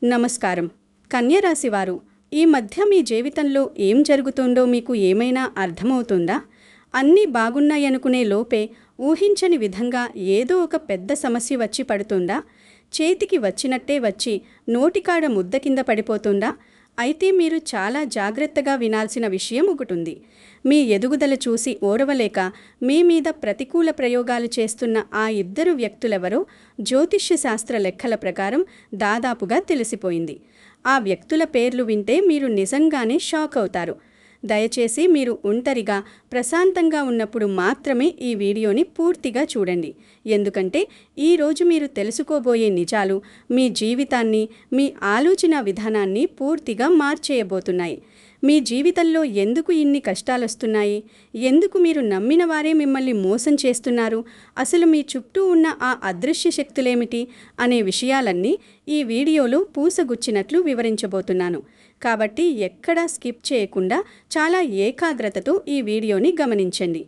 నమస్కారం. కన్యరాశివారు, ఈ మధ్య మీ జీవితంలో ఏం జరుగుతుందో మీకు ఏమైనా అర్థమవుతుందా? అన్నీ బాగున్నాయనుకునే లోపే ఊహించని విధంగా ఏదో ఒక పెద్ద సమస్య వచ్చి పడుతుందా? చేతికి వచ్చినట్టే వచ్చి నోటికాడ ముద్ద కింద పడిపోతుందా? అయితే మీరు చాలా జాగ్రత్తగా వినాల్సిన విషయం ఒకటుంది. మీ ఎదుగుదల చూసి ఓర్వలేక మీ మీద ప్రతికూల ప్రయోగాలు చేస్తున్న ఆ ఇద్దరు వ్యక్తులెవరో జ్యోతిష్య శాస్త్ర లెక్కల ప్రకారం దాదాపుగా తెలిసిపోయింది. ఆ వ్యక్తుల పేర్లు వింటే మీరు నిజంగానే షాక్ అవుతారు. దయచేసి మీరు ఒంటరిగా ప్రశాంతంగా ఉన్నప్పుడు మాత్రమే ఈ వీడియోని పూర్తిగా చూడండి. ఎందుకంటే ఈరోజు మీరు తెలుసుకోబోయే నిజాలు మీ జీవితాన్ని, మీ ఆలోచన విధానాన్ని పూర్తిగా మార్చేయబోతున్నాయి. మీ జీవితంలో ఎందుకు ఇన్ని కష్టాలొస్తున్నాయి? ఎందుకు మీరు నమ్మిన వారే మిమ్మల్ని మోసం చేస్తున్నారు? అసలు మీ చుట్టూ ఉన్న ఆ అదృశ్య శక్తులేమిటి అనే విషయాలన్నీ ఈ వీడియోలో పూసగుచ్చినట్లు వివరించబోతున్నాను. కాబట్టి ఎక్కడా స్కిప్ చేయకుండా చాలా ఏకాగ్రతతో ఈ వీడియోని గమనించండి.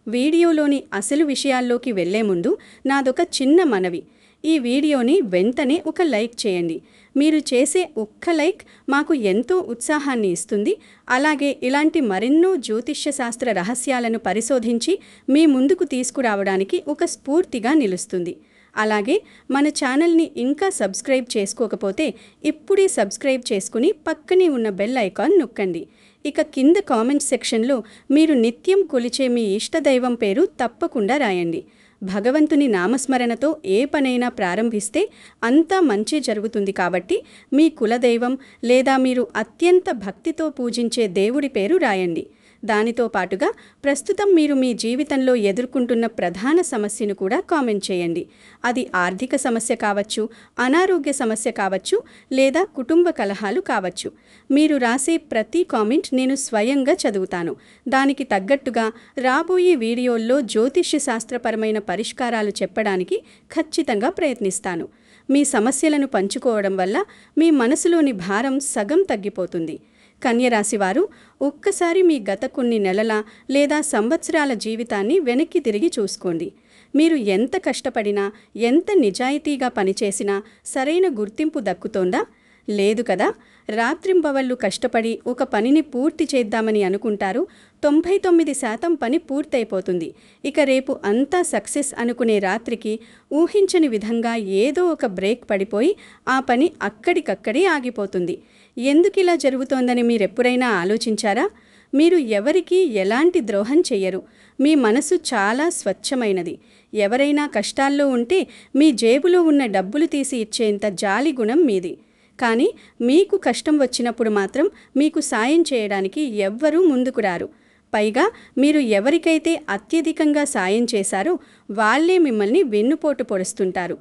వీడియోలోని అసలు విషయాల్లోకి వెళ్లే ముందు నాదొక చిన్న మనవి. ఈ వీడియోని వెంటనే ఒక లైక్ చేయండి. మీరు చేసే ఒక్క లైక్ మాకు ఎంతో ఉత్సాహాన్ని ఇస్తుంది. అలాగే ఇలాంటి మరెన్నో జ్యోతిష్య శాస్త్ర రహస్యాలను పరిశోధించి మీ ముందుకు తీసుకురావడానికి ఒక స్ఫూర్తిగా నిలుస్తుంది. అలాగే మన ఛానల్ని ఇంకా సబ్స్క్రైబ్ చేసుకోకపోతే ఇప్పుడే సబ్స్క్రైబ్ చేసుకుని పక్కనే ఉన్న బెల్ ఐకాన్ నొక్కండి. ఇక కింద కామెంట్ సెక్షన్లో మీరు నిత్యం కొలిచే మీ ఇష్టదైవం పేరు తప్పకుండా రాయండి. భగవంతుని నామస్మరణతో ఏ పనైనా ప్రారంభిస్తే అంతా మంచి జరుగుతుంది. కాబట్టి మీ కులదైవం లేదా మీరు అత్యంత భక్తితో పూజించే దేవుడి పేరు రాయండి. దానితో పాటుగా ప్రస్తుతం మీరు మీ జీవితంలో ఎదుర్కొంటున్న ప్రధాన సమస్యను కూడా కామెంట్ చేయండి. అది ఆర్థిక సమస్య కావచ్చు, అనారోగ్య సమస్య కావచ్చు, లేదా కుటుంబ కలహాలు కావచ్చు. మీరు రాసే ప్రతి కామెంట్ నేను స్వయంగా చదువుతాను. దానికి తగ్గట్టుగా రాబోయే వీడియోల్లో జ్యోతిష్య శాస్త్రపరమైన పరిష్కారాలు చెప్పడానికి ఖచ్చితంగా ప్రయత్నిస్తాను. మీ సమస్యలను పంచుకోవడం వల్ల మీ మనసులోని భారం సగం తగ్గిపోతుంది. కన్యరాశివారు, ఒక్కసారి మీ గత కొన్ని నెలల లేదా సంవత్సరాల జీవితాన్ని వెనక్కి తిరిగి చూసుకోండి. మీరు ఎంత కష్టపడినా, ఎంత నిజాయితీగా పనిచేసినా సరైన గుర్తింపు దక్కుతోందా? లేదు కదా. రాత్రింబవళ్ళు కష్టపడి ఒక పనిని పూర్తి చేద్దామని అనుకుంటారు. 99% పని పూర్తయిపోతుంది. ఇక రేపు అంతా సక్సెస్ అనుకునే రాత్రికి ఊహించని విధంగా ఏదో ఒక బ్రేక్ పడిపోయి ఆ పని అక్కడికక్కడే ఆగిపోతుంది. ఎందుకిలా జరుగుతోందని మీరెప్పుడైనా ఆలోచించారా? మీరు ఎవరికీ ఎలాంటి ద్రోహం చెయ్యరు. మీ మనసు చాలా స్వచ్ఛమైనది. ఎవరైనా కష్టాల్లో ఉంటే మీ జేబులో ఉన్న డబ్బులు తీసి ఇచ్చేంత జాలి గుణం మీది. కానీ మీకు కష్టం వచ్చినప్పుడు మాత్రం మీకు సాయం చేయడానికి ఎవ్వరూ ముందుకు రారు. పైగా మీరు ఎవరికైతే అత్యధికంగా సాయం చేశారో వాళ్ళే మిమ్మల్ని వెన్నుపోటు పొడుస్తుంటారు.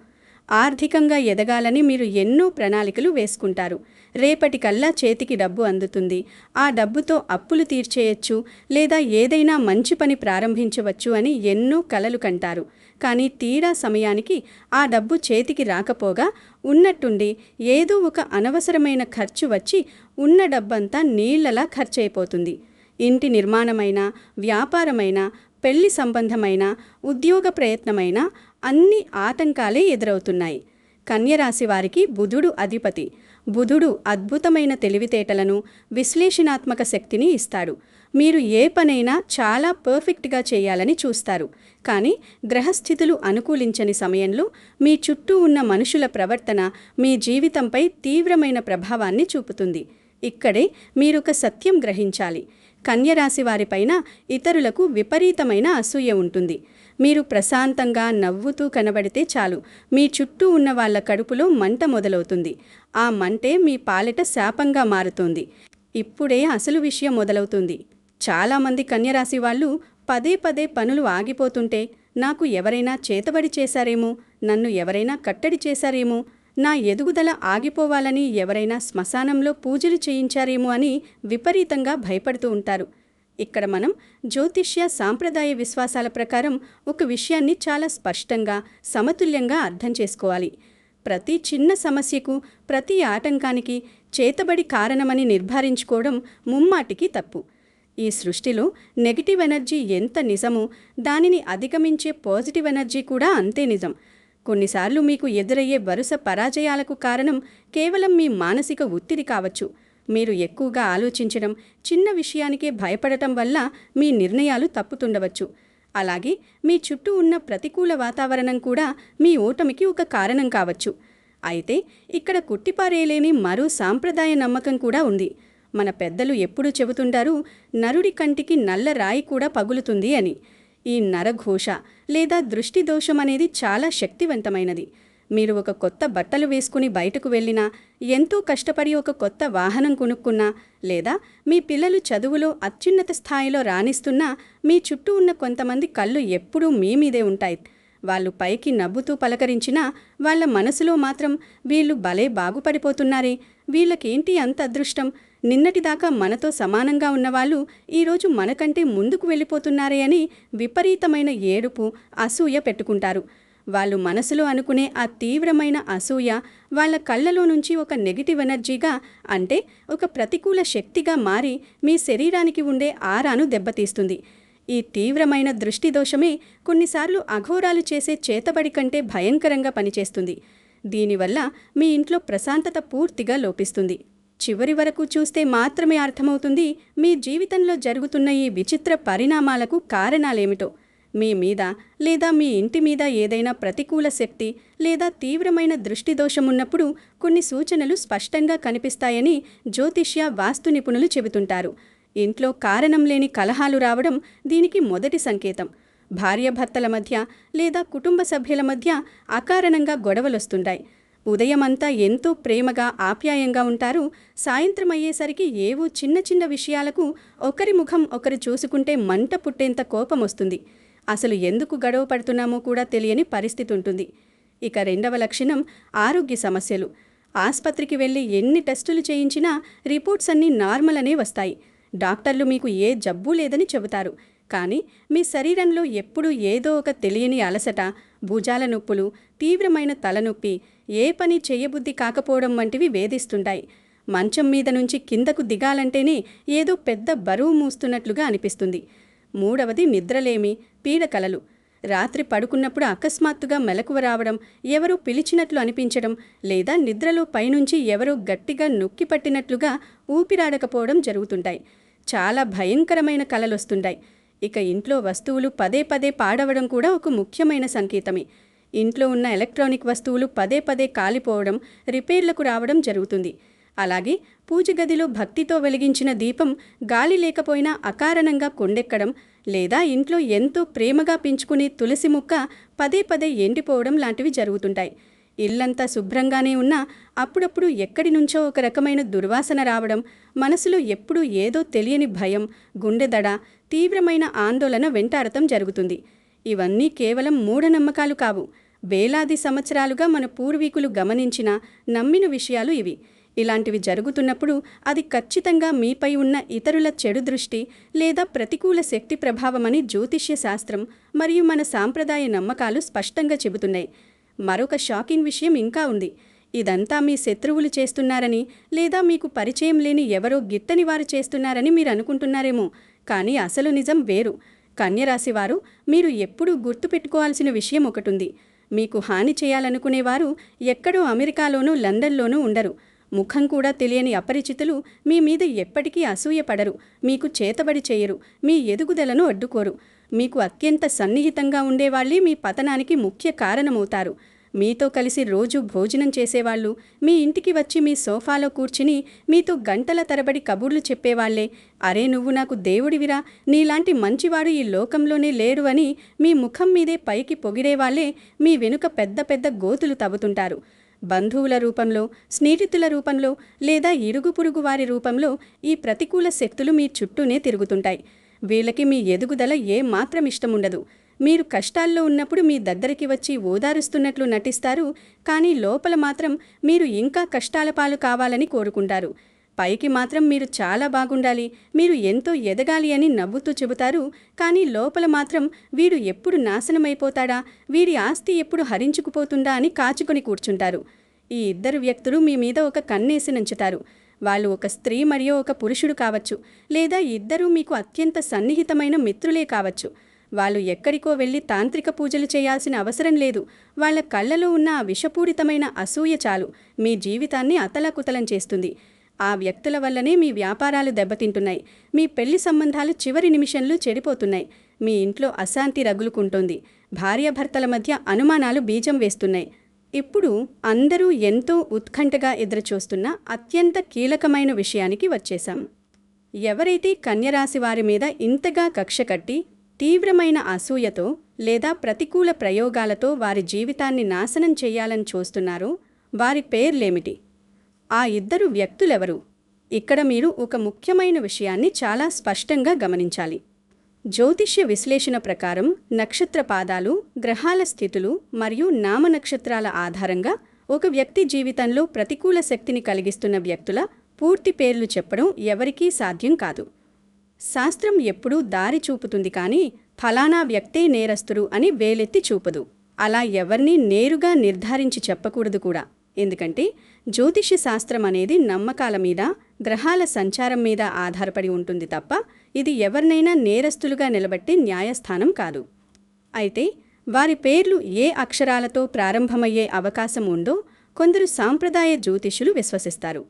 ఆర్థికంగా ఎదగాలని మీరు ఎన్నో ప్రణాళికలు వేసుకుంటారు. రేపటికల్లా చేతికి డబ్బు అందుతుంది. ఆ డబ్బుతో అప్పులు తీర్చేయచ్చు, లేదా ఏదైనా మంచి పని ప్రారంభించవచ్చు అని ఎన్నో కలలు కంటారు. కానీ తీరా సమయానికి ఆ డబ్బు చేతికి రాకపోగా ఉన్నట్టుండి ఏదో ఒక అనవసరమైన ఖర్చు వచ్చి ఉన్న డబ్బంతా నీళ్లలా ఖర్చయిపోతుంది. ఇంటి నిర్మాణమైన, వ్యాపారమైన, పెళ్లి సంబంధమైన, ఉద్యోగ ప్రయత్నమైన అన్ని ఆటంకాలే ఎదురవుతున్నాయి. కన్యరాశి వారికి బుధుడు అధిపతి. బుధుడు అద్భుతమైన తెలివితేటలను, విశ్లేషణాత్మక శక్తిని ఇస్తాడు. మీరు ఏ పనైనా చాలా పర్ఫెక్ట్గా చేయాలని చూస్తారు. కానీ గ్రహస్థితులు అనుకూలించని సమయంలో మీ చుట్టూ ఉన్న మనుషుల ప్రవర్తన మీ జీవితంపై తీవ్రమైన ప్రభావాన్ని చూపుతుంది. ఇక్కడే మీరొక సత్యం గ్రహించాలి. కన్యరాశి వారిపైన ఇతరులకు విపరీతమైన అసూయ ఉంటుంది. మీరు ప్రశాంతంగా నవ్వుతూ కనబడితే చాలు, మీ చుట్టూ ఉన్న వాళ్ళ కడుపులో మంట మొదలవుతుంది. ఆ మంటే మీ పాలిట శాపంగా మారుతుంది. ఇప్పుడే అసలు విషయం మొదలవుతుంది. చాలామంది కన్యరాశి వాళ్ళు పదే పదే పనులు ఆగిపోతుంటే, నాకు ఎవరైనా చేతబడి చేశారేమో, నన్ను ఎవరైనా కట్టడి చేశారేమో, నా ఎదుగుదల ఆగిపోవాలని ఎవరైనా శ్మశానంలో పూజలు చేయించారేమో అని విపరీతంగా భయపడుతూ ఉంటారు. ఇక్కడ మనం జ్యోతిష్య సాంప్రదాయ విశ్వాసాల ప్రకారం ఒక విషయాన్ని చాలా స్పష్టంగా, సమతుల్యంగా అర్థం చేసుకోవాలి. ప్రతి చిన్న సమస్యకు, ప్రతి ఆటంకానికి చేతబడి కారణమని నిర్ధారించుకోవడం ముమ్మాటికి తప్పు. ఈ సృష్టిలో నెగిటివ్ ఎనర్జీ ఎంత నిజమో దానిని అధిగమించే పాజిటివ్ ఎనర్జీ కూడా అంతే నిజం. కొన్నిసార్లు మీకు ఎదురయ్యే వరుస పరాజయాలకు కారణం కేవలం మీ మానసిక ఒత్తిడి కావచ్చు. మీరు ఎక్కువగా ఆలోచించడం, చిన్న విషయానికే భయపడటం వల్ల మీ నిర్ణయాలు తప్పుతుండవచ్చు. అలాగే మీ చుట్టూ ఉన్న ప్రతికూల వాతావరణం కూడా మీ ఓటమికి ఒక కారణం కావచ్చు. అయితే ఇక్కడ కుట్టిపారేయలేని మరో సాంప్రదాయ నమ్మకం కూడా ఉంది. మన పెద్దలు ఎప్పుడూ చెబుతుంటారు, నరుడి కంటికి నల్ల రాయి కూడా పగులుతుంది అని. ఈ నరఘోష లేదా దృష్టి దోషం అనేది చాలా శక్తివంతమైనది. మీరు ఒక కొత్త బట్టలు వేసుకుని బయటకు వెళ్ళినా, ఎంతో కష్టపడి ఒక కొత్త వాహనం కొనుక్కున్నా, లేదా మీ పిల్లలు చదువులో అత్యున్నత స్థాయిలో రాణిస్తున్నా, మీ చుట్టూ ఉన్న కొంతమంది కళ్ళు ఎప్పుడూ మీ మీదే ఉంటాయి. వాళ్ళు పైకి నవ్వుతూ పలకరించినా వాళ్ళ మనసులో మాత్రం వీళ్ళు భలే బాగుపడిపోతున్నారే, వీళ్ళకేంటి అంత అదృష్టం, నిన్నటిదాకా మనతో సమానంగా ఉన్నవాళ్ళు ఈరోజు మనకంటే ముందుకు వెళ్ళిపోతున్నారే అని విపరీతమైన ఏడుపు, అసూయ పెట్టుకుంటారు. వాళ్ళు మనసులో అనుకునే ఆ తీవ్రమైన అసూయ వాళ్ళ కళ్ళలో నుంచి ఒక నెగిటివ్ ఎనర్జీగా, అంటే ఒక ప్రతికూల శక్తిగా మారి మీ శరీరానికి ఉండే ఆరాను దెబ్బతీస్తుంది. ఈ తీవ్రమైన దృష్టి దోషమే కొన్నిసార్లు అఘోరాలు చేసే చేతబడి కంటే భయంకరంగా పనిచేస్తుంది. దీనివల్ల మీ ఇంట్లో ప్రశాంతత పూర్తిగా లోపిస్తుంది. చివరి వరకు చూస్తే మాత్రమే అర్థమవుతుంది మీ జీవితంలో జరుగుతున్న ఈ విచిత్ర పరిణామాలకు కారణాలేమిటో. మీ మీద లేదా మీ ఇంటి మీద ఏదైనా ప్రతికూల శక్తి లేదా తీవ్రమైన దృష్టి దోషమున్నప్పుడు కొన్ని సూచనలు స్పష్టంగా కనిపిస్తాయని జ్యోతిష్య, వాస్తు నిపుణులు చెబుతుంటారు. ఇంట్లో కారణం లేని కలహాలు రావడం దీనికి మొదటి సంకేతం. భార్యాభర్తల మధ్య లేదా కుటుంబ సభ్యుల మధ్య అకారణంగా గొడవలొస్తుంటాయి. ఉదయమంతా ఎంతో ప్రేమగా, ఆప్యాయంగా ఉంటారు. సాయంత్రం అయ్యేసరికి ఏవో చిన్న చిన్న విషయాలకు ఒకరి ముఖం ఒకరు చూసుకుంటే మంట పుట్టేంత కోపం వస్తుంది. అసలు ఎందుకు గొడవ పడుతున్నామో కూడా తెలియని పరిస్థితి ఉంటుంది. ఇక రెండవ లక్షణం ఆరోగ్య సమస్యలు. ఆస్పత్రికి వెళ్ళి ఎన్ని టెస్టులు చేయించినా రిపోర్ట్స్ అన్నీ నార్మల్ అనే వస్తాయి. డాక్టర్లు మీకు ఏ జబ్బు లేదని చెబుతారు. కానీ మీ శరీరంలో ఎప్పుడూ ఏదో ఒక తెలియని అలసట, భుజాల నొప్పులు, తీవ్రమైన తలనొప్పి, ఏ పని చేయబుద్ధి కాకపోవడం వంటివి వేధిస్తుంటాయి. మంచం మీద నుంచి కిందకు దిగాలంటేనే ఏదో పెద్ద బరువు మూస్తున్నట్లుగా అనిపిస్తుంది. మూడవది నిద్రలేమి, పీడకలలు. రాత్రి పడుకున్నప్పుడు అకస్మాత్తుగా మెలకువ రావడం, ఎవరో పిలిచినట్లు అనిపించడం, లేదా నిద్రలో పైనుంచి ఎవరో గట్టిగా నొక్కి పట్టినట్లుగా ఊపిరాడకపోవడం జరుగుతుంటాయి. చాలా భయంకరమైన కలలొస్తుంటాయి. ఇక ఇంట్లో వస్తువులు పదే పదే పాడవడం కూడా ఒక ముఖ్యమైన సంకేతమే. ఇంట్లో ఉన్న ఎలక్ట్రానిక్ వస్తువులు పదే పదే కాలిపోవడం, రిపేర్లకు రావడం జరుగుతుంది. అలాగే పూజ గదిలో భక్తితో వెలిగించిన దీపం గాలి లేకపోయినా అకారణంగా కొండెక్కడం, లేదా ఇంట్లో ఎంతో ప్రేమగా పెంచుకునే తులసి మొక్క పదే పదే ఎండిపోవడం లాంటివి జరుగుతుంటాయి. ఇల్లంతా శుభ్రంగానే ఉన్నా అప్పుడప్పుడు ఎక్కడి నుంచో ఒక రకమైన దుర్వాసన రావడం, మనసులో ఎప్పుడూ ఏదో తెలియని భయం, గుండెదడ, తీవ్రమైన ఆందోళన వెంటాడటం జరుగుతుంది. ఇవన్నీ కేవలం మూఢనమ్మకాలు కావు. వేలాది సంవత్సరాలుగా మన పూర్వీకులు గమనించిన, నమ్మిన విషయాలు ఇవి. ఇలాంటివి జరుగుతున్నప్పుడు అది ఖచ్చితంగా మీపై ఉన్న ఇతరుల చెడు దృష్టి లేదా ప్రతికూల శక్తి ప్రభావమని జ్యోతిష్య శాస్త్రం మరియు మన సాంప్రదాయ నమ్మకాలు స్పష్టంగా చెబుతున్నాయి. మరొక షాకింగ్ విషయం ఇంకా ఉంది. ఇదంతా మీ శత్రువులు చేస్తున్నారని, లేదా మీకు పరిచయం లేని ఎవరో గిట్టని వారు చేస్తున్నారని మీరు అనుకుంటున్నారేమో. కానీ అసలు నిజం వేరు. కన్యరాశివారు, మీరు ఎప్పుడూ గుర్తుపెట్టుకోవాల్సిన విషయం ఒకటుంది. మీకు హాని చేయాలనుకునేవారు ఎక్కడో అమెరికాలోనూ లండన్లోనూ ఉండరు. ముఖం కూడా తెలియని అపరిచితులు మీ మీద ఎప్పటికీ అసూయపడరు, మీకు చేతబడి చేయరు, మీ ఎదుగుదలను అడ్డుకోరు. మీకు అత్యంత సన్నిహితంగా ఉండేవాళ్ళే మీ పతనానికి ముఖ్య కారణమవుతారు. మీతో కలిసి రోజు భోజనం చేసేవాళ్ళు, మీ ఇంటికి వచ్చి మీ సోఫాలో కూర్చుని మీతో గంటల తరబడి కబుర్లు చెప్పేవాళ్లే, అరే నువ్వు నాకు దేవుడివిరా, నీలాంటి మంచివాడు ఈ లోకంలోనే లేరు అని మీ ముఖం మీదే పైకి పొగిడేవాళ్లే మీ వెనుక పెద్ద పెద్ద గోతులు తవ్వుతుంటారు. బంధువుల రూపంలో, స్నేహితుల రూపంలో, లేదా ఇరుగు పొరుగు వారి రూపంలో ఈ ప్రతికూల శక్తులు మీ చుట్టూనే తిరుగుతుంటాయి. వీళ్ళకి మీ ఎదుగుదల ఏ మాత్రం ఇష్టముండదు. మీరు కష్టాల్లో ఉన్నప్పుడు మీ దగ్గరికి వచ్చి ఓదారుస్తున్నట్లు నటిస్తారు, కానీ లోపల మాత్రం మీరు ఇంకా కష్టాల పాలు కావాలని కోరుకుంటారు. పైకి మాత్రం మీరు చాలా బాగుండాలి, మీరు ఎంతో ఎదగాలి అని నవ్వుతూ చెబుతారు, కానీ లోపల మాత్రం వీడు ఎప్పుడు నాశనమైపోతాడా, వీడి ఆస్తి ఎప్పుడు హరించుకుపోతుందా అని కాచుకొని కూర్చుంటారు. ఈ ఇద్దరు వ్యక్తులు మీ మీద ఒక కన్నేసి నుంచుతారు. వాళ్ళు ఒక స్త్రీ మరియు ఒక పురుషుడు కావచ్చు, లేదా ఇద్దరూ మీకు అత్యంత సన్నిహితమైన మిత్రులే కావచ్చు. వాళ్ళు ఎక్కడికో వెళ్ళి తాంత్రిక పూజలు చేయాల్సిన అవసరం లేదు. వాళ్ళ కళ్ళలో ఉన్న ఆ విషపూరితమైన అసూయ చాలు మీ జీవితాన్ని అతలాకుతలం చేస్తుంది. ఆ వ్యక్తుల వల్లనే మీ వ్యాపారాలు దెబ్బతింటున్నాయి, మీ పెళ్లి సంబంధాలు చివరి నిమిషంలో చెడిపోతున్నాయి, మీ ఇంట్లో అశాంతి రగులుకుంటోంది, భార్యాభర్తల మధ్య అనుమానాలు బీజం వేస్తున్నాయి. ఇప్పుడు అందరూ ఎంతో ఉత్కంఠగా ఎదురుచూస్తున్న అత్యంత కీలకమైన విషయానికి వచ్చేశాం. ఎవరైతే కన్యరాశి వారి మీద ఇంతగా కక్ష కట్టి తీవ్రమైన అసూయతో లేదా ప్రతికూల ప్రయోగాలతో వారి జీవితాన్ని నాశనం చేయాలని చూస్తున్నారో వారి పేర్లేమిటి? ఆ ఇద్దరు వ్యక్తులెవరు? ఇక్కడ మీరు ఒక ముఖ్యమైన విషయాన్ని చాలా స్పష్టంగా గమనించాలి. జ్యోతిష్య విశ్లేషణ ప్రకారం నక్షత్ర పాదాలు, గ్రహాల స్థితులు మరియు నామనక్షత్రాల ఆధారంగా ఒక వ్యక్తి జీవితంలో ప్రతికూల శక్తిని కలిగిస్తున్న వ్యక్తుల పూర్తి పేర్లు చెప్పడం ఎవరికీ సాధ్యం కాదు. శాస్త్రం ఎప్పుడూ దారి చూపుతుంది, కానీ ఫలానా వ్యక్తే నేరస్తుడు అని వేలెత్తి చూపదు. అలా ఎవరినీ నేరుగా నిర్ధారించి చెప్పకూడదు కూడా. ఎందుకంటే జ్యోతిష్య శాస్త్రం అనేది నమ్మకాల మీద, గ్రహాల సంచారం మీద ఆధారపడి ఉంటుంది తప్ప ఇది ఎవరినైనా నేరస్తులుగా నిలబెట్టే న్యాయస్థానం కాదు. అయితే వారి పేర్లు ఏ అక్షరాలతో ప్రారంభమయ్యే అవకాశం ఉందో కొందరు సాంప్రదాయ జ్యోతిష్యులు విశ్వసిస్తారు.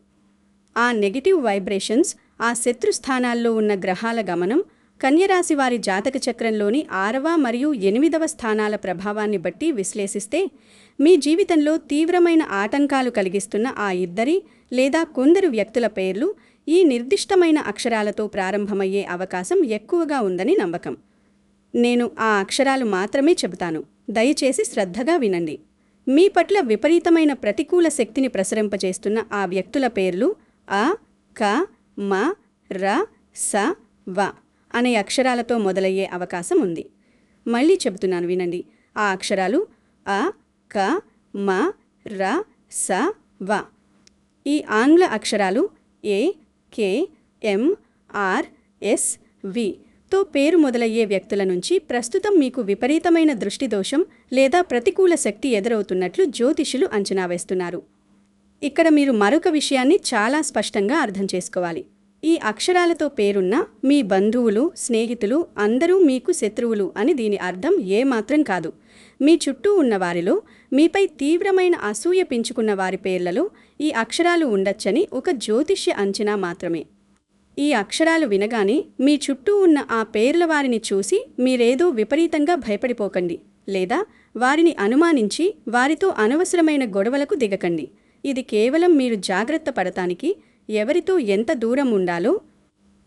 ఆ నెగటివ్ వైబ్రేషన్స్, ఆ శత్రు స్థానాల్లో ఉన్న గ్రహాల గమనం, కన్యరాశి వారి జాతక చక్రంలోని 6వ మరియు 8వ స్థానాల ప్రభావాన్ని బట్టి విశ్లేషిస్తే మీ జీవితంలో తీవ్రమైన ఆటంకాలు కలిగిస్తున్న ఆ ఇద్దరి లేదా కొందరు వ్యక్తుల పేర్లు ఈ నిర్దిష్టమైన అక్షరాలతో ప్రారంభమయ్యే అవకాశం ఎక్కువగా ఉందని నమ్మకం. నేను ఆ అక్షరాలు మాత్రమే చెబుతాను, దయచేసి శ్రద్ధగా వినండి. మీ పట్ల విపరీతమైన ప్రతికూల శక్తిని ప్రసరింపజేస్తున్న ఆ వ్యక్తుల పేర్లు అ, క, మ, ర, స, వ అనే అక్షరాలతో మొదలయ్యే అవకాశం ఉంది. మళ్ళీ చెబుతున్నాను, వినండి. ఆ అక్షరాలు అ, క, మ, ర, స, వ. ఈ ఆంగ్ల అక్షరాలు ఏ, కే, ఎం, ఆర్, ఎస్, వి తో పేరు మొదలయ్యే వ్యక్తుల నుంచి ప్రస్తుతం మీకు విపరీతమైన దృష్టి దోషం లేదా ప్రతికూల శక్తి ఎదురవుతున్నట్లు జ్యోతిషులు అంచనా వేస్తున్నారు. ఇక్కడ మీరు మరొక విషయాన్ని చాలా స్పష్టంగా అర్థం చేసుకోవాలి. ఈ అక్షరాలతో పేరున్న మీ బంధువులు, స్నేహితులు అందరూ మీకు శత్రువులు అని దీని అర్థం ఏమాత్రం కాదు. మీ చుట్టూ ఉన్నవారిలో మీపై తీవ్రమైన అసూయ పెంచుకున్న వారి పేర్లలో ఈ అక్షరాలు ఉండొచ్చని ఒక జ్యోతిష్య అంచనా మాత్రమే. ఈ అక్షరాలు వినగానే మీ చుట్టూ ఉన్న ఆ పేర్ల వారిని చూసి మీరేదో విపరీతంగా భయపడిపోకండి, లేదా వారిని అనుమానించి వారితో అనవసరమైన గొడవలకు దిగకండి. ఇది కేవలం మీరు జాగ్రత్త పడటానికి, ఎవరితో ఎంత దూరం ఉండాలో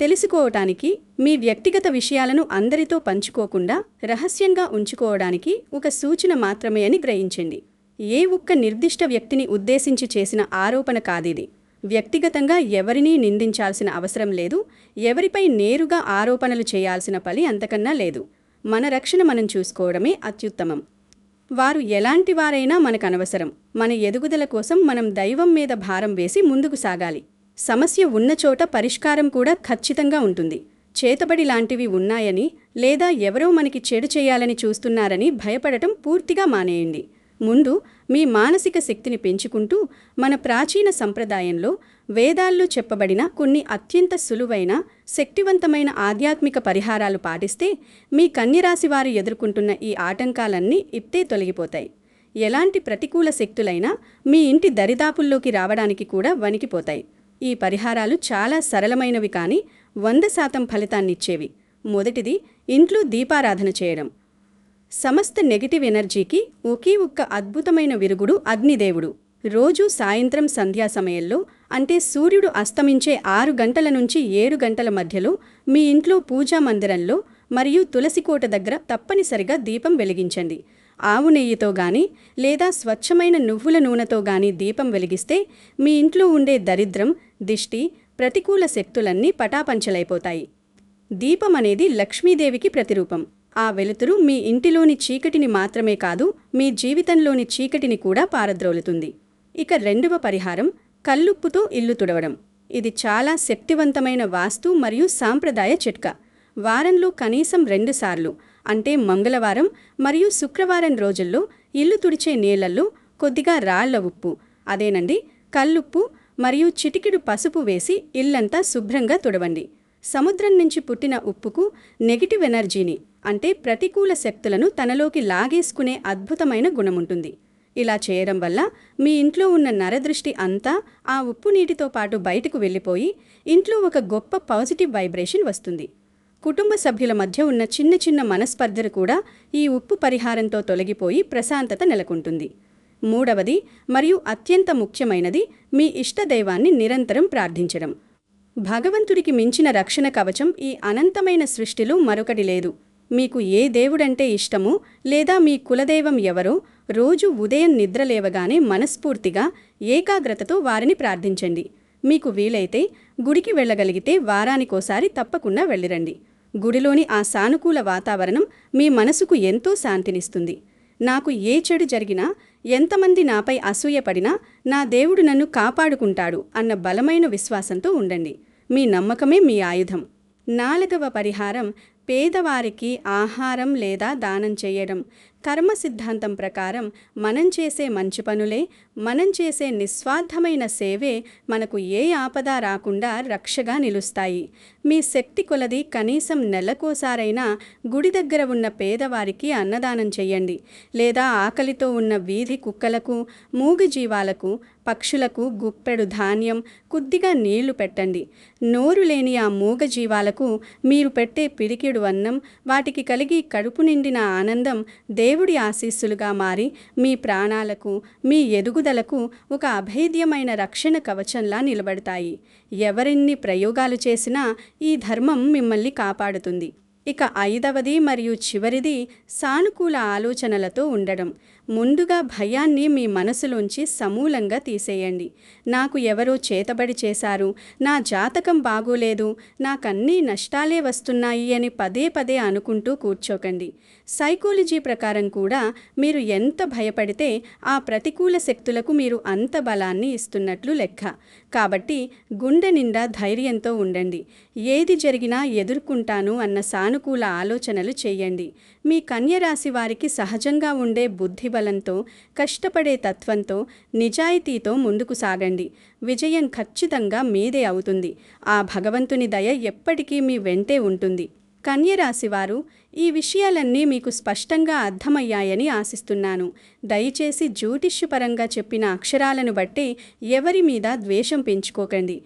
తెలుసుకోవటానికి, మీ వ్యక్తిగత విషయాలను అందరితో పంచుకోకుండా రహస్యంగా ఉంచుకోవడానికి ఒక సూచన మాత్రమే అని గ్రహించండి. ఏ ఒక్క నిర్దిష్ట వ్యక్తిని ఉద్దేశించి చేసిన ఆరోపణ కాదిది. వ్యక్తిగతంగా ఎవరినీ నిందించాల్సిన అవసరం లేదు, ఎవరిపై నేరుగా ఆరోపణలు చేయాల్సిన పని అంతకన్నా లేదు. మన రక్షణ మనం చూసుకోవడమే అత్యుత్తమం. వారు ఎలాంటి వారైనా మనకనవసరం. మన ఎదుగుదల కోసం మనం దైవం మీద భారం వేసి ముందుకు సాగాలి. సమస్య ఉన్న చోట పరిష్కారం కూడా ఖచ్చితంగా ఉంటుంది. చేతబడి లాంటివి ఉన్నాయని లేదా ఎవరో మనకి చెడు చేయాలని చూస్తున్నారని భయపడటం పూర్తిగా మానేయండి. ముందు మీ మానసిక శక్తిని పెంచుకుంటూ మన ప్రాచీన సంప్రదాయంలో వేదాల్లో చెప్పబడిన కొన్ని అత్యంత సులువైన, శక్తివంతమైన ఆధ్యాత్మిక పరిహారాలు పాటిస్తే మీ కన్యరాశి వారు ఎదుర్కొంటున్న ఈ ఆటంకాలన్నీ ఇట్టే తొలగిపోతాయి. ఎలాంటి ప్రతికూల శక్తులైనా మీ ఇంటి దరిదాపుల్లోకి రావడానికి కూడా వణికిపోతాయి. ఈ పరిహారాలు చాలా సరళమైనవి, కానీ 100% ఫలితాన్నిచ్చేవి. మొదటిది, ఇంట్లో దీపారాధన చేయడం. సమస్త నెగటివ్ ఎనర్జీకి ఒకే ఒక్క అద్భుతమైన విరుగుడు అగ్నిదేవుడు. రోజూ సాయంత్రం సంధ్యా సమయంలో, అంటే సూర్యుడు అస్తమించే 6 గంటల నుంచి 7 గంటల మధ్యలో మీ ఇంట్లో పూజా మందిరంలో మరియు తులసికోట దగ్గర తప్పనిసరిగా దీపం వెలిగించండి. ఆవు నెయ్యితో గాని లేదా స్వచ్ఛమైన నువ్వుల నూనెతో గాని దీపం వెలిగిస్తే మీ ఇంట్లో ఉండే దరిద్రం, దిష్టి, ప్రతికూల శక్తులన్నీ పటాపంచలైపోతాయి. దీపం అనేది లక్ష్మీదేవికి ప్రతిరూపం. ఆ వెలుతురు మీ ఇంటిలోని చీకటిని మాత్రమే కాదు, మీ జీవితంలోని చీకటిని కూడా పారద్రోలుతుంది. ఇక రెండవ పరిహారం, కల్లుప్పుతో ఇల్లు తుడవడం. ఇది చాలా శక్తివంతమైన వాస్తు మరియు సాంప్రదాయ చిట్కా. వారంలో కనీసం 2 సార్లు, అంటే మంగళవారం మరియు శుక్రవారం రోజుల్లో ఇల్లు తుడిచే నీళ్లలో కొద్దిగా రాళ్ల ఉప్పు, అదేనండి కల్లుప్పు మరియు చిటికెడు పసుపు వేసి ఇల్లంతా శుభ్రంగా తుడవండి. సముద్రం నుంచి పుట్టిన ఉప్పుకు నెగిటివ్ ఎనర్జీని అంటే ప్రతికూల శక్తులను తనలోకి లాగేసుకునే అద్భుతమైన గుణముంటుంది. ఇలా చేయడం వల్ల మీ ఇంట్లో ఉన్న నరదృష్టి అంతా ఆ ఉప్పు నీటితో పాటు బయటకు వెళ్ళిపోయి ఇంట్లో ఒక గొప్ప పాజిటివ్ వైబ్రేషన్ వస్తుంది. కుటుంబ సభ్యుల మధ్య ఉన్న చిన్న చిన్న మనస్పర్ధలు కూడా ఈ ఉప్పు పరిహారంతో తొలగిపోయి ప్రశాంతత నెలకొంటుంది. మూడవది మరియు అత్యంత ముఖ్యమైనది మీ ఇష్టదైవాన్ని నిరంతరం ప్రార్థించడం. భగవంతుడికి మించిన రక్షణ కవచం ఈ అనంతమైన సృష్టిలో మరొకటి లేదు. మీకు ఏ దేవుడంటే ఇష్టమో లేదా మీ కులదైవం ఎవరో రోజు ఉదయం నిద్రలేవగానే మనస్ఫూర్తిగా ఏకాగ్రతతో వారిని ప్రార్థించండి. మీకు వీలైతే గుడికి వెళ్ళగలిగితే వారానికోసారి తప్పకుండా వెళ్ళిరండి. గుడిలోని ఆ సానుకూల వాతావరణం మీ మనసుకు ఎంతో శాంతినిస్తుంది. నాకు ఏ చెడు జరిగినా, ఎంతమంది నాపై అసూయపడినా నా దేవుడు నన్ను కాపాడుకుంటాడు అన్న బలమైన విశ్వాసంతో ఉండండి. మీ నమ్మకమే మీ ఆయుధం. నాలుగవ పరిహారం పేదవారికి ఆహారం లేదా దానం చేయడం. కర్మ సిద్ధాంతం ప్రకారం మనం చేసే మంచి పనులే, మనం చేసే నిస్వార్థమైన సేవే మనకు ఏ ఆపద రాకుండా రక్షగా నిలుస్తాయి. మీ శక్తి కొలది కనీసం నెలకోసారైనా గుడి దగ్గర ఉన్న పేదవారికి అన్నదానం చెయ్యండి. లేదా ఆకలితో ఉన్న వీధి కుక్కలకు, మూగజీవాలకు, పక్షులకు గుప్పెడు ధాన్యం, కొద్దిగా నీళ్లు పెట్టండి. నోరు లేని ఆ మూగజీవాలకు మీరు పెట్టే పిడికెడు అన్నం, వాటికి కలిగి కడుపు నిండిన ఆనందం దేవుడి ఆశీస్సులుగా మారి మీ ప్రాణాలకు, మీ ఎదుగుదలకు ఒక అభేద్యమైన రక్షణ కవచంలా నిలబడతాయి. ఎవరెన్ని ప్రయోగాలు చేసినా ఈ ధర్మం మిమ్మల్ని కాపాడుతుంది. ఇక ఐదవది మరియు చివరిది సానుకూల ఆలోచనలతో ఉండడం. ముందుగా భయాన్ని మీ మనసులోంచి సమూలంగా తీసేయండి. నాకు ఎవరో చేతబడి చేశారు, నా జాతకం బాగోలేదు, నాకన్నీ నష్టాలే వస్తున్నాయి అని పదే పదే అనుకుంటూ కూర్చోకండి. సైకాలజీ ప్రకారం కూడా మీరు ఎంత భయపడితే ఆ ప్రతికూల శక్తులకు మీరు అంత బలాన్ని ఇస్తున్నట్లు లెక్క. కాబట్టి గుండె నిండా ధైర్యంతో ఉండండి. ఏది జరిగినా ఎదుర్కొంటాను అన్న సానుకూల ఆలోచనలు చేయండి. మీ కన్యరాశి వారికి సహజంగా ఉండే బుద్ధిబలంతో, కష్టపడే తత్వంతో, నిజాయితీతో ముందుకు సాగండి. విజయం ఖచ్చితంగా మీదే అవుతుంది. ఆ భగవంతుని దయ ఎప్పటికీ మీ వెంటే ఉంటుంది. కన్యరాశివారు, ఈ విషయాలన్నీ మీకు స్పష్టంగా అర్థమయ్యాయని ఆశిస్తున్నాను. దయచేసి జ్యోతిష్యపరంగా చెప్పిన అక్షరాలను బట్టి ఎవరి మీద ద్వేషం పెంచుకోకండి.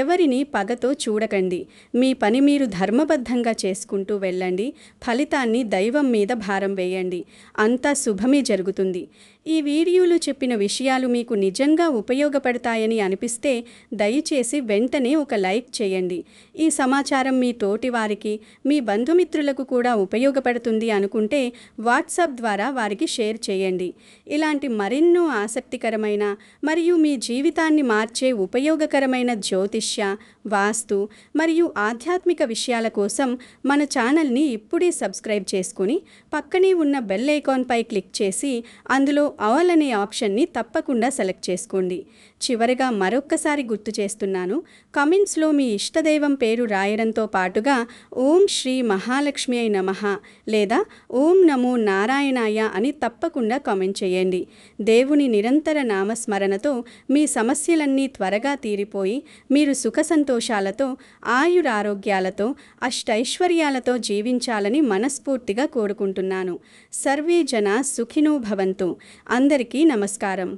ఎవరిని పగతో చూడకండి. మీ పని మీరు ధర్మబద్ధంగా చేసుకుంటూ వెళ్ళండి. ఫలితాన్ని దైవం మీద భారం వేయండి. అంతా శుభమే జరుగుతుంది. ఈ వీడియోలో చెప్పిన విషయాలు మీకు నిజంగా ఉపయోగపడతాయని అనిపిస్తే దయచేసి వెంటనే ఒక లైక్ చేయండి. ఈ సమాచారం మీ తోటివారికి, మీ బంధుమిత్రులకు కూడా ఉపయోగపడుతుంది అనుకుంటే వాట్సాప్ ద్వారా వారికి షేర్ చేయండి. ఇలాంటి మరెన్నో ఆసక్తికరమైన మరియు మీ జీవితాన్ని మార్చే ఉపయోగకరమైన జ్యోతిష్య, వాస్తు మరియు ఆధ్యాత్మిక విషయాల కోసం మన ఛానల్ని ఇప్పుడే సబ్స్క్రైబ్ చేసుకుని పక్కనే ఉన్న బెల్ ఐకాన్పై క్లిక్ చేసి అందులో ఆల్ అనే ఆప్షన్ని తప్పకుండా సెలెక్ట్ చేసుకోండి. చివరగా మరొక్కసారి గుర్తు చేస్తున్నాను, కామెంట్స్లో మీ ఇష్టదైవం పేరు రాయడంతో పాటుగా ఓం శ్రీ మహాలక్ష్మి అయి నమః లేదా ఓం నమో నారాయణాయ అని తప్పకుండా కామెంట్ చేయండి. దేవుని నిరంతర నామస్మరణతో మీ సమస్యలన్నీ త్వరగా తీరిపోయి మీరు సుఖ సంతోషాలతో, ఆయురారోగ్యాలతో, అష్టైశ్వర్యాలతో జీవించాలని మనస్ఫూర్తిగా కోరుకుంటున్నాను. సర్వే జన సుఖినో భవంతు. అందరికీ నమస్కారం.